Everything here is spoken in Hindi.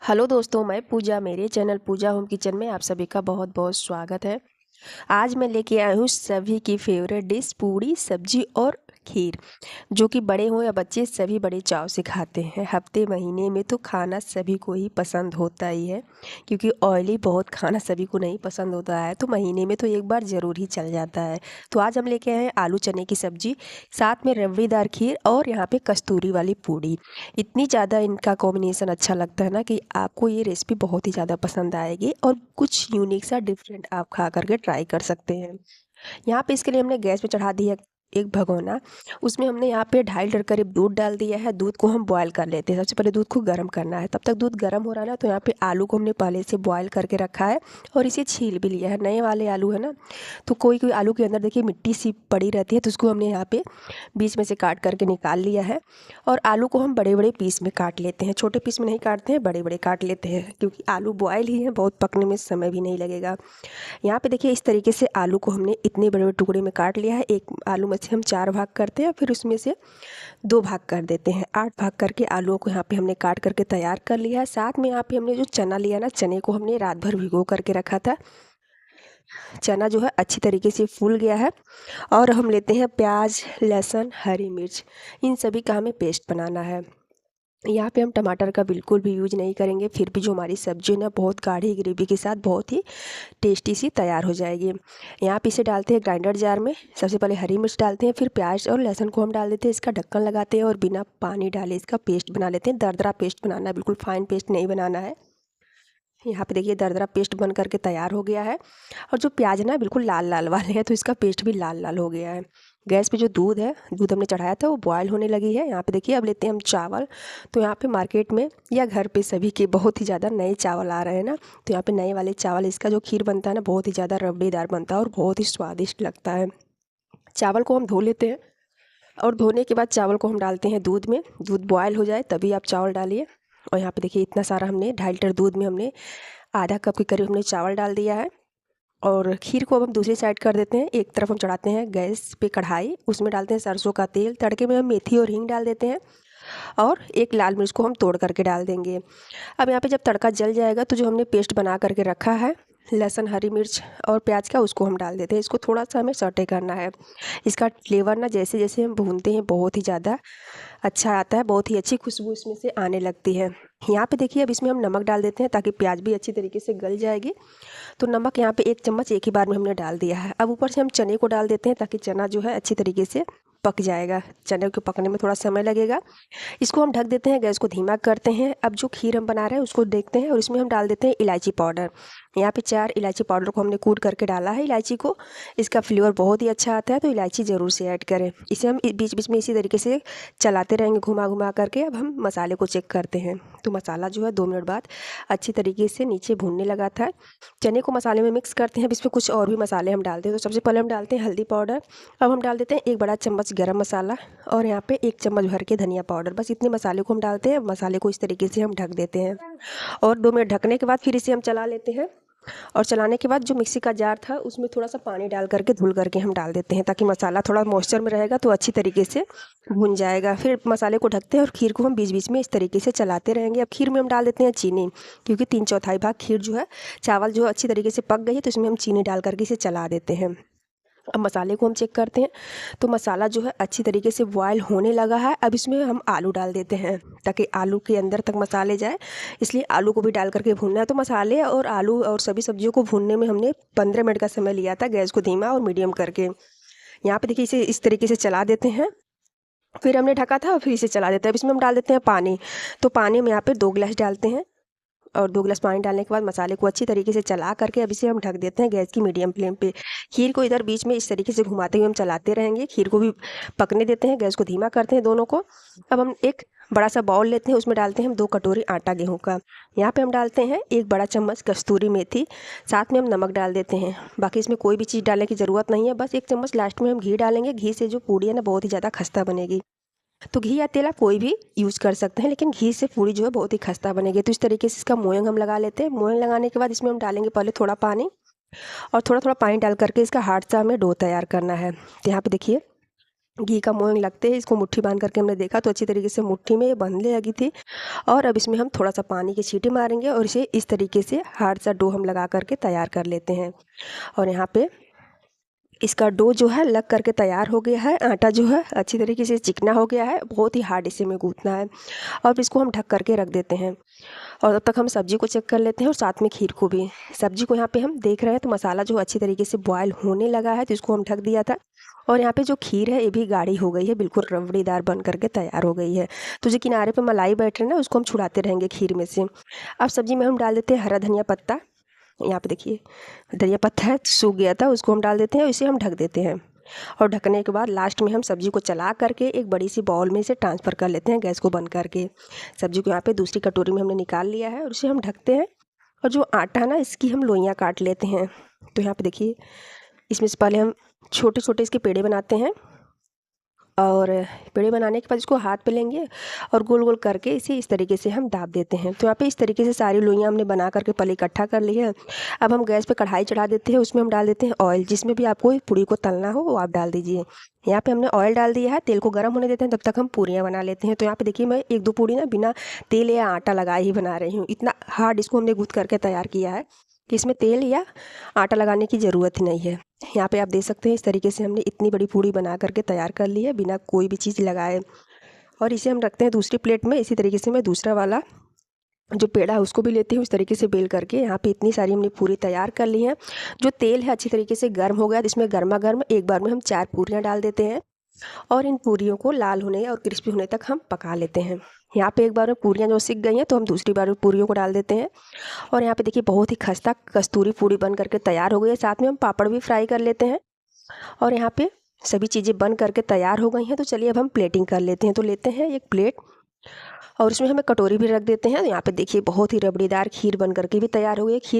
हेलो दोस्तों, मैं पूजा। मेरे चैनल पूजा होम किचन में आप सभी का बहुत बहुत स्वागत है। आज मैं लेके आई हूँ सभी की फेवरेट डिश पूड़ी सब्जी और खीर, जो कि बड़े हों या बच्चे सभी बड़े चाव से खाते हैं। हफ्ते महीने में तो खाना सभी को ही पसंद होता ही है, क्योंकि ऑयली बहुत खाना सभी को नहीं पसंद होता है, तो महीने में तो एक बार ज़रूर ही चल जाता है। तो आज हम लेके आए हैं आलू चने की सब्जी, साथ में रबड़ीदार खीर और यहाँ पे कस्तूरी वाली पूड़ी। इतनी ज़्यादा इनका कॉम्बिनेशन अच्छा लगता है ना कि आपको ये रेसिपी बहुत ही ज़्यादा पसंद आएगी और कुछ यूनिक सा डिफरेंट आप खा करके ट्राई कर सकते हैं। यहाँ पे इसके लिए हमने गैस पे चढ़ा दिया एक भगोना। उसमें हमने यहाँ पे 2.5 लीटर करीब दूध डाल दिया है। दूध को हम बॉयल कर लेते हैं। सबसे पहले दूध को गर्म करना है। तब तक दूध गर्म हो रहा है ना, तो यहाँ पे आलू को हमने पहले से बॉयल करके रखा है और इसे छील भी लिया है। नए वाले आलू है ना, तो कोई कोई आलू के अंदर देखिए मिट्टी सी पड़ी रहती है, तो उसको हमने यहाँ पे बीच में से काट करके निकाल लिया है। और आलू को हम बड़े बड़े पीस में काट लेते हैं। छोटे पीस में नहीं काटते हैं, बड़े बड़े काट लेते हैं, क्योंकि आलू बॉयल ही है, बहुत पकने में समय भी नहीं लगेगा। यहाँ पे देखिए इस तरीके से आलू को हमने इतने बड़े बड़े टुकड़े में काट लिया है। एक आलू में से हम 4 भाग करते हैं, फिर उसमें से 2 भाग कर देते हैं। 8 भाग करके आलूओं को यहाँ पे हमने काट करके तैयार कर लिया है। साथ में यहाँ पे हमने जो चना लिया ना, चने को हमने रात भर भिगो करके रखा था। चना जो है अच्छी तरीके से फूल गया है। और हम लेते हैं प्याज, लहसुन, हरी मिर्च, इन सभी का हमें पेस्ट बनाना है। यहाँ पे हम टमाटर का बिल्कुल भी यूज नहीं करेंगे, फिर भी जो हमारी सब्जी है ना, बहुत गाढ़ी ग्रेवी के साथ बहुत ही टेस्टी सी तैयार हो जाएगी। यहाँ पे इसे डालते हैं ग्राइंडर जार में। सबसे पहले हरी मिर्च डालते हैं, फिर प्याज और लहसुन को हम डाल देते हैं। इसका ढक्कन लगाते हैं और बिना पानी डाले इसका पेस्ट बना लेते हैं। दरदरा पेस्ट बनाना है, बिल्कुल फाइन पेस्ट नहीं बनाना है। यहाँ पे देखिए दरदरा पेस्ट बन करके तैयार हो गया है। और जो प्याज है ना, बिल्कुल लाल लाल वाले हैं, तो इसका पेस्ट भी लाल लाल हो गया है। गैस पे जो दूध है, दूध हमने चढ़ाया था, वो बॉयल होने लगी है। यहाँ पे देखिए अब लेते हैं हम चावल। तो यहाँ पे मार्केट में या घर पे सभी के बहुत ही ज़्यादा नए चावल आ रहे हैं ना, तो यहाँ पे नए वाले चावल, इसका जो खीर बनता है ना, बहुत ही ज़्यादा रबड़ीदार बनता है और बहुत ही स्वादिष्ट लगता है। चावल को हम धो लेते हैं और धोने के बाद चावल को हम डालते हैं दूध में। दूध बॉयल हो जाए तभी आप चावल डालिए। और यहाँ पे देखिए इतना सारा हमने 2.5 लीटर दूध में हमने आधा कप के करीब हमने चावल डाल दिया है। और खीर को अब हम दूसरी साइड कर देते हैं। एक तरफ हम चढ़ाते हैं गैस पे कढ़ाई, उसमें डालते हैं सरसों का तेल। तड़के में हम मेथी और हींग डाल देते हैं और एक लाल मिर्च को हम तोड़ करके डाल देंगे। अब यहाँ पे जब तड़का जल जाएगा, तो जो हमने पेस्ट बना करके रखा है लहसुन, हरी मिर्च और प्याज का, उसको हम डाल देते हैं। इसको थोड़ा सा हमें सौटे करना है। इसका फ्लेवर ना जैसे जैसे हम भूनते हैं बहुत ही ज़्यादा अच्छा आता है, बहुत ही अच्छी खुशबू इसमें से आने लगती है। यहाँ पे देखिए अब इसमें हम नमक डाल देते हैं, ताकि प्याज भी अच्छी तरीके से गल जाएगी। तो नमक यहाँ पे 1 चम्मच एक ही बार में हमने डाल दिया है। अब ऊपर से हम चने को डाल देते हैं, ताकि चना जो है अच्छी तरीके से पक जाएगा। चने को पकने में थोड़ा समय लगेगा। इसको हम ढक देते हैं, गैस को धीमा करते हैं। अब जो खीर हम बना रहे हैं उसको देखते हैं, और इसमें हम डाल देते हैं इलायची पाउडर। यहाँ पे 4 इलायची पाउडर को हमने कूट करके डाला है इलायची को। इसका फ्लेवर बहुत ही अच्छा आता है, तो इलायची ज़रूर से ऐड करें। इसे हम बीच बीच में इसी तरीके से चलाते रहेंगे घुमा घुमा करके। अब हम मसाले को चेक करते हैं। तो मसाला जो है 2 मिनट बाद अच्छी तरीके से नीचे भूनने लगा था। चने को मसाले में मिक्स करते हैं। अब इसमें कुछ और भी मसाले हम डालते हैं। तो सबसे पहले हम डालते हैं हल्दी पाउडर। अब हम डाल देते हैं 1 बड़ा चम्मच गरम मसाला और यहाँ पे 1 चम्मच भर के धनिया पाउडर। बस इतने मसाले को हम डालते हैं। मसाले को इस तरीके से हम ढक देते हैं और 2 मिनट ढकने के बाद फिर इसे हम चला लेते हैं। और चलाने के बाद जो मिक्सी का जार था, उसमें थोड़ा सा पानी डाल करके धुल करके हम डाल देते हैं, ताकि मसाला थोड़ा मॉइस्चर में रहेगा तो अच्छी तरीके से भुन जाएगा। फिर मसाले को ढकते हैं और खीर को हम बीच बीच में इस तरीके से चलाते रहेंगे। अब खीर में हम डाल देते हैं चीनी, क्योंकि 3/4 भाग खीर जो है, चावल जो अच्छी तरीके से पक गई है, तो इसमें हम चीनी डाल करके इसे चला देते हैं। अब मसाले को हम चेक करते हैं। तो मसाला जो है अच्छी तरीके से बॉयल होने लगा है। अब इसमें हम आलू डाल देते हैं, ताकि आलू के अंदर तक मसाले जाए, इसलिए आलू को भी डाल करके भूनना है। तो मसाले और आलू और सभी सब्जियों को भूनने में हमने 15 मिनट का समय लिया था, गैस को धीमा और मीडियम करके। यहाँ पे देखिए इसे इस तरीके से चला देते हैं। फिर हमने ढका था और फिर इसे चला देते हैं। अब इसमें हम डाल देते हैं पानी। तो पानी में यहाँ पे 2 गिलास डालते हैं और 2 गिलास पानी डालने के बाद मसाले को अच्छी तरीके से चला करके अब इसे हम ढक देते हैं गैस की मीडियम फ्लेम पे। खीर को इधर बीच में इस तरीके से घुमाते हुए हम चलाते रहेंगे। खीर को भी पकने देते हैं, गैस को धीमा करते हैं दोनों को। अब हम एक बड़ा सा बाउल लेते हैं, उसमें डालते हैं हम 2 कटोरी आटा गेहूं का। यहाँ पे हम डालते हैं 1 बड़ा चम्मच कस्तूरी मेथी। साथ में हम नमक डाल देते हैं। बाकी इसमें कोई भी चीज़ डालने की ज़रूरत नहीं है, बस 1 चम्मच लास्ट में हम घी डालेंगे। घी से जो पूड़ी है ना, बहुत ही ज़्यादा खस्ता बनेगी। तो घी या तेल आप कोई भी यूज़ कर सकते हैं, लेकिन घी से पूरी जो है बहुत ही खस्ता बनेगी। तो इस तरीके से इसका मोयंग हम लगा लेते हैं। मोयंग लगाने के बाद इसमें हम डालेंगे पहले थोड़ा पानी, और थोड़ा थोड़ा पानी डाल करके इसका हार्ड सा हमें डो तैयार करना है। तो यहाँ पे देखिए घी का मोयन लगते ही इसको मुट्ठी बांध करके हमने देखा तो अच्छी तरीके से मुट्ठी में ये बंधने लगी थी। और अब इसमें हम थोड़ा सा पानी की छींटे मारेंगे और इसे इस तरीके से हार्ड सा डो हम लगा करके तैयार कर लेते हैं। और यहाँ पे इसका डो जो है लग करके तैयार हो गया है। आटा जो है अच्छी तरीके से चिकना हो गया है, बहुत ही हार्ड इसे में गूंथना है। अब इसको हम ढक करके रख देते हैं और तब तक हम सब्जी को चेक कर लेते हैं और साथ में खीर को भी। सब्जी को यहाँ पे हम देख रहे हैं तो मसाला जो अच्छी तरीके से बॉयल होने लगा है तो इसको हम ढक दिया था। और यहाँ पे जो खीर है ये भी गाढ़ी हो गई है, बिल्कुल रबड़ीदार बन करके तैयार हो गई है। तो जो किनारे पे मलाई बैठ रहे हैं ना उसको हम छुड़ाते रहेंगे खीर में से। अब सब्जी में हम डाल देते हैं हरा धनिया पत्ता। यहाँ पे देखिए धनिया पत्ता है सूख गया था, उसको हम डाल देते हैं और इसे हम ढक देते हैं। और ढकने के बाद लास्ट में हम सब्जी को चला करके एक बड़ी सी बाउल में इसे ट्रांसफ़र कर लेते हैं गैस को बंद करके। सब्जी को यहाँ पे दूसरी कटोरी में हमने निकाल लिया है और इसे हम ढकते हैं। और जो आटा है ना इसकी हम लोइयाँ काट लेते हैं। तो यहाँ पे देखिए इसमें से पहले हम छोटे छोटे इसके पेड़े बनाते हैं और पेड़े बनाने के बाद इसको हाथ पे लेंगे और गोल गोल करके इसे इस तरीके से हम दाब देते हैं। तो यहाँ पे इस तरीके से सारी लोइयाँ हमने बना करके पहले इकट्ठा कर ली है। अब हम गैस पे कढ़ाई चढ़ा देते हैं, उसमें हम डाल देते हैं ऑयल। जिसमें भी आपको पूरी को तलना हो वो आप डाल दीजिए। यहाँ पे हमने ऑयल डाल दिया है, तेल को गर्म होने देते हैं, तब तक हम पूरियाँ बना लेते हैं। तो यहाँ पे देखिए मैं एक दो पूरी ना बिना तेल या आटा लगाए ही बना रही हूँ। इतना हार्ड इसको हमने गूँथ करके तैयार किया है कि इसमें तेल या आटा लगाने की ज़रूरत ही नहीं है। यहाँ पे आप देख सकते हैं इस तरीके से हमने इतनी बड़ी पूड़ी बना करके तैयार कर ली है बिना कोई भी चीज़ लगाए। और इसे हम रखते हैं दूसरी प्लेट में। इसी तरीके से मैं दूसरा वाला जो पेड़ा है उसको भी लेती हूँ, इस तरीके से बेल करके। यहाँ पे इतनी सारी हमने पूरी तैयार कर ली है। जो तेल है अच्छी तरीके से गर्म हो गया, इसमें गर्मा गर्म एक बार में हम 4 पूरियाँ डाल देते हैं और इन पूरियों को लाल होने और क्रिस्पी होने तक हम पका लेते हैं। यहाँ पे एक बार में पूरियाँ जो सिक गई हैं तो हम दूसरी बार में पूरियों को डाल देते हैं। और यहाँ पे देखिए बहुत ही खस्ता कस्तूरी पूरी बन करके तैयार हो गई है। साथ में हम पापड़ भी फ्राई कर लेते हैं। और यहाँ पे सभी चीज़ें बन करके तैयार हो गई हैं। तो चलिए अब हम प्लेटिंग कर लेते हैं। तो लेते हैं एक प्लेट और उसमें हमें कटोरी भी रख देते हैं। यहाँ पे देखिए बहुत ही रबड़ीदार खीर बन करके भी तैयार हो गई है। खीर